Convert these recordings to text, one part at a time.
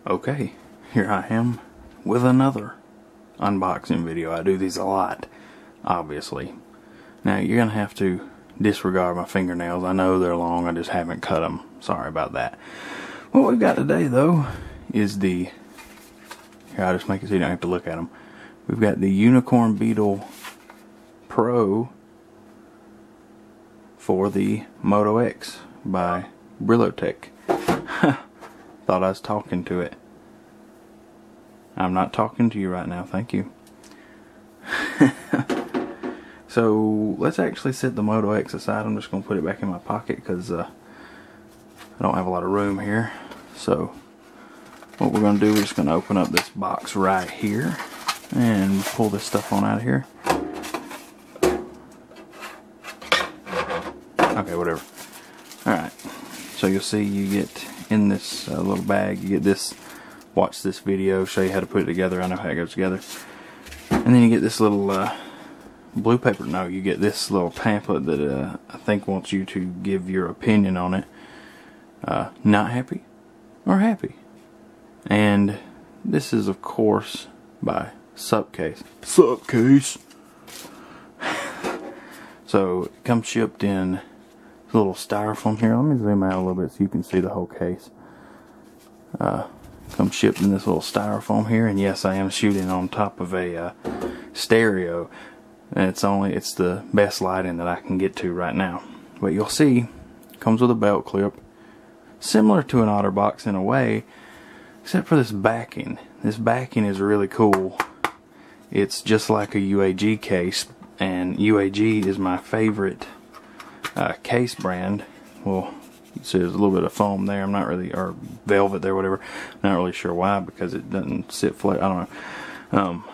Okay, here I am with another unboxing video. I do these a lot, obviously. Now you're gonna have to disregard my fingernails. I know they're long, I just haven't cut them. Sorry about that. What we've got today though is the, here I'll just make it so you don't have to look at them. We've got the Unicorn Beetle Pro for the Moto X by Brillotech. Thought I was talking to it. I'm not talking to you right now, thank you. So let's actually set the Moto X aside. I'm just going to put it back in my pocket because I don't have a lot of room here. So what we're going to do, we're just going to open up this box right here and pull this stuff on out of here. Okay, whatever. Alright, so you'll see you get in this little bag, you get this, watch this video, show you how to put it together. I know how it goes together. And then you get this little blue paper. No, you get this little pamphlet that I think wants you to give your opinion on it. Not happy or happy. And this is of course by Supcase. Supcase. So it comes shipped in a little styrofoam here. Let me zoom out a little bit so you can see the whole case. Comes shipped in this little styrofoam here, and yes, I am shooting on top of a stereo. And it's the best lighting that I can get to right now. But you'll see, it comes with a belt clip, similar to an OtterBox in a way, except for this backing. This backing is really cool. It's just like a UAG case, and UAG is my favorite case brand. Well, you see there's a little bit of foam there. I'm not really, or velvet there, whatever. I'm not really sure why, because it doesn't sit flat. I don't know.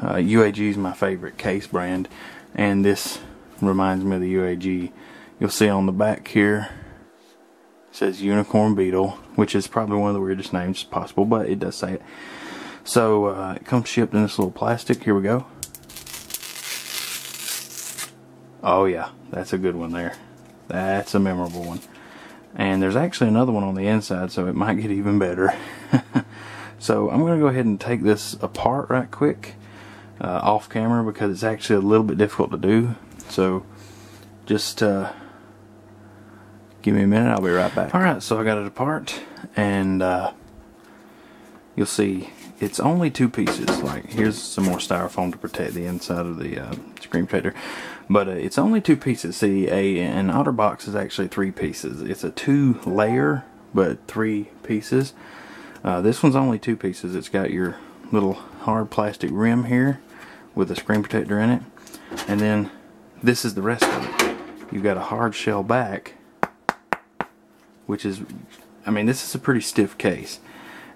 UAG is my favorite case brand, and this reminds me of the UAG. You'll see on the back here it says Unicorn Beetle, which is probably one of the weirdest names possible, but it does say it. So it comes shipped in this little plastic. Here we go. Oh yeah, that's a good one there. That's a memorable one. And there's actually another one on the inside, so it might get even better. So I'm going to go ahead and take this apart right quick, off camera, because it's actually a little bit difficult to do. So just give me a minute, I'll be right back. Alright, so I got it apart, and you'll see it's only two pieces. Like, here's some more styrofoam to protect the inside of the screen protector. But it's only two pieces. See, an OtterBox is actually three pieces. It's a 2-layer, but 3 pieces. This one's only 2 pieces. It's got your little hard plastic rim here with a screen protector in it. And then this is the rest of it. You've got a hard shell back, which is, I mean, this is a pretty stiff case.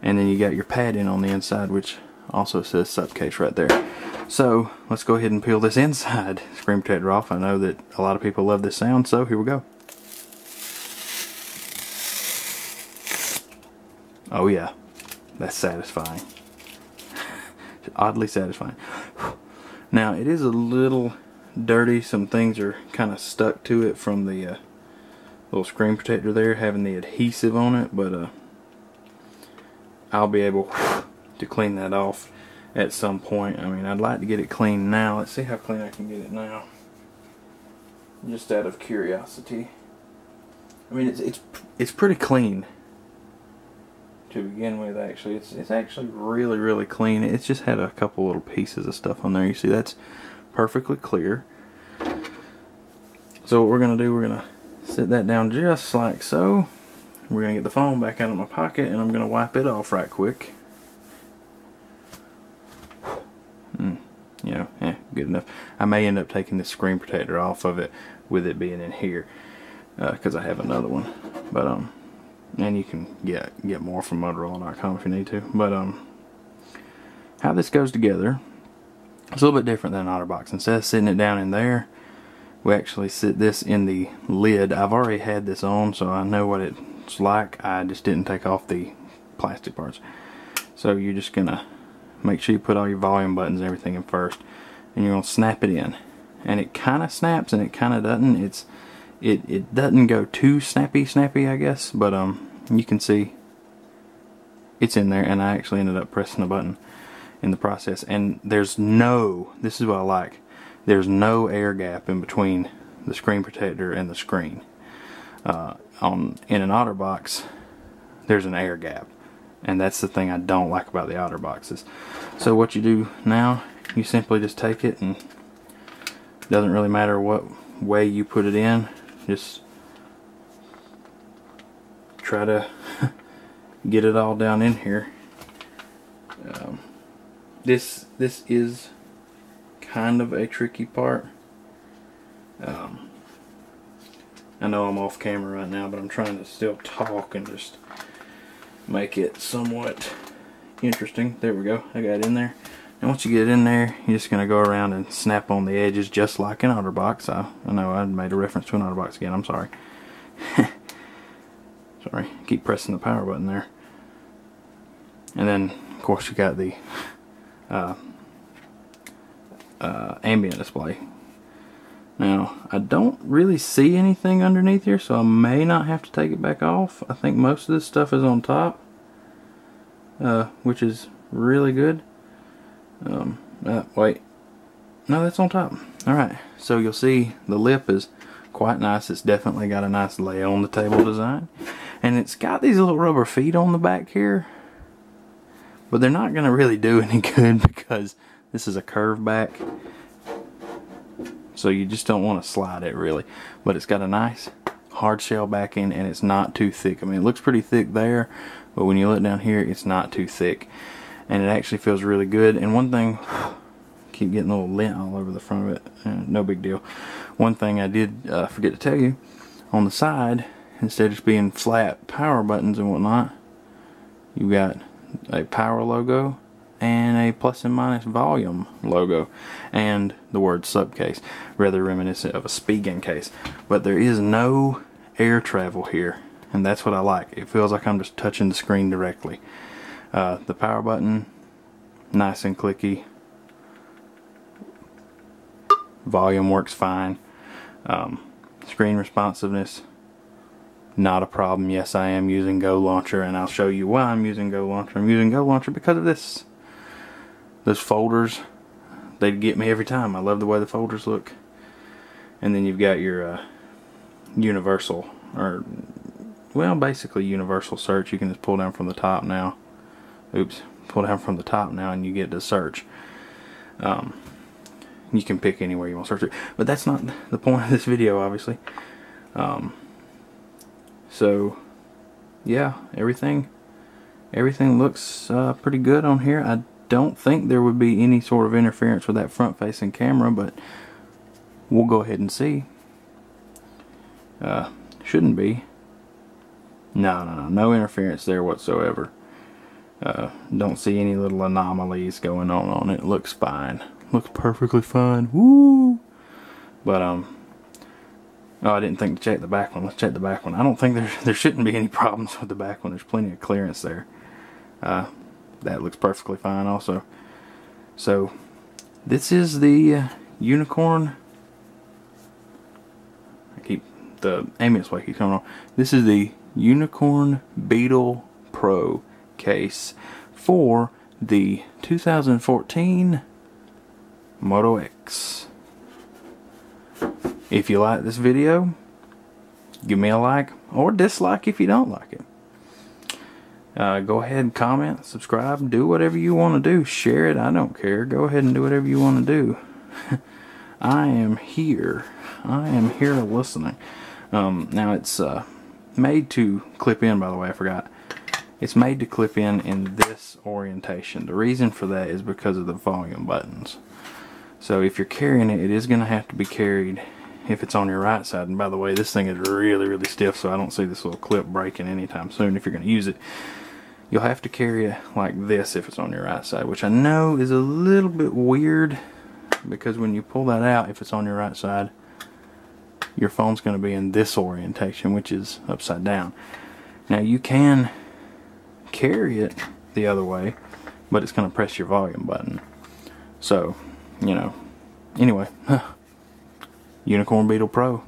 And then you got your padding on the inside, which also says Supcase right there. So let's go ahead and peel this inside screen protector off. I know that a lot of people love this sound, so here we go. Oh yeah, that's satisfying. Oddly satisfying. Now it is a little dirty. Some things are kind of stuck to it from the little screen protector there, having the adhesive on it, but I'll be able to clean that off at some point. I mean, I'd like to get it clean now. Let's see how clean I can get it now, just out of curiosity. I mean, it's pretty clean to begin with. Actually, it's actually really clean. It's just had a couple little pieces of stuff on there. You see, that's perfectly clear. So what we're gonna do, we're gonna set that down just like so. We're gonna get the phone back out of my pocket, and I'm gonna wipe it off right quick. You know, good enough. I may end up taking this screen protector off of it with it being in here, because I have another one. But and you can get more from Motorola.com if you need to. But how this goes together, it's a little bit different than an OtterBox. Instead of sitting it down in there, we actually sit this in the lid. I've already had this on, so I know what it's like. I just didn't take off the plastic parts. So you're just gonna make sure you put all your volume buttons and everything in first, and you're gonna snap it in. And it kind of snaps and it kind of doesn't. It doesn't go too snappy, I guess, but you can see it's in there, and I actually ended up pressing the button in the process. And there's no, this is what I like, there's no air gap in between the screen protector and the screen. In an OtterBox, there's an air gap, and that's the thing I don't like about the OtterBoxes. So what you do now, you simply just take it, and it doesn't really matter what way you put it in, just try to get it all down in here. This is kind of a tricky part. I know I'm off camera right now, but I'm trying to still talk and just make it somewhat interesting. There we go, I got it in there. And once you get it in there, you're just going to go around and snap on the edges just like an OtterBox. I know I made a reference to an OtterBox again, I'm sorry. Sorry, keep pressing the power button there. And then, of course, you got the ambient display. Now, I don't really see anything underneath here, so I may not have to take it back off. I think most of this stuff is on top, which is really good. Wait, no, that's on top. Alright, so you'll see the lip is quite nice. It's definitely got a nice lay on the table design, and it's got these little rubber feet on the back here, but they're not going to really do any good because this is a curved back, so you just don't want to slide it really. But it's got a nice hard shell backing, and it's not too thick. I mean, it looks pretty thick there, but when you look down here, it's not too thick, and it actually feels really good. And one thing, keep getting a little lint all over the front of it, no big deal. One thing I did forget to tell you, on the side, instead of just being flat power buttons and whatnot, you got a power logo and a plus and minus volume logo, and the word subcase, rather reminiscent of a Spigen case. But there is no air travel here, and that's what I like. It feels like I'm just touching the screen directly. The power button, nice and clicky. Volume works fine. Screen responsiveness, not a problem. Yes, I am using Go Launcher, and I'll show you why I'm using Go Launcher. I'm using Go Launcher because of this. Those folders, they get me every time. I love the way the folders look. And then you've got your universal, or well, basically universal search. You can just pull down from the top now. Oops, pull down from the top now, and you get to search. You can pick anywhere you want to search it, but that's not the point of this video, obviously. So yeah, everything looks pretty good on here. I don't think there would be any sort of interference with that front facing camera, but we'll go ahead and see. Shouldn't be. No interference there whatsoever. Don't see any little anomalies going on it. Looks fine. Looks perfectly fine. Woo! But oh, I didn't think to check the back one. Let's check the back one. I don't think there shouldn't be any problems with the back one. There's plenty of clearance there. That looks perfectly fine also. So this is the Unicorn. The ambient display keeps coming on. This is the Unicorn Beetle Pro case for the 2014 Moto X. If you like this video, give me a like or dislike if you don't like it. Go ahead and comment, subscribe, do whatever you want to do. Share it, I don't care. Go ahead and do whatever you want to do. I am here. I am here listening. Now it's made to clip in, by the way, I forgot. It's made to clip in this orientation. The reason for that is because of the volume buttons. So if you're carrying it, it is going to have to be carried if it's on your right side. And by the way, this thing is really stiff, so I don't see this little clip breaking anytime soon. If you're going to use it, you'll have to carry it like this if it's on your right side, which I know is a little bit weird, because when you pull that out, if it's on your right side, your phone's going to be in this orientation, which is upside down. Now you can carry it the other way, but it's going to press your volume button. So, you know, anyway, Unicorn Beetle Pro.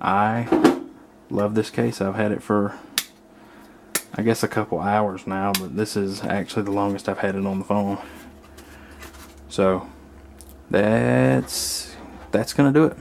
I love this case. I've had it for, I guess a couple hours now, but this is actually the longest I've had it on the phone. So that's gonna do it.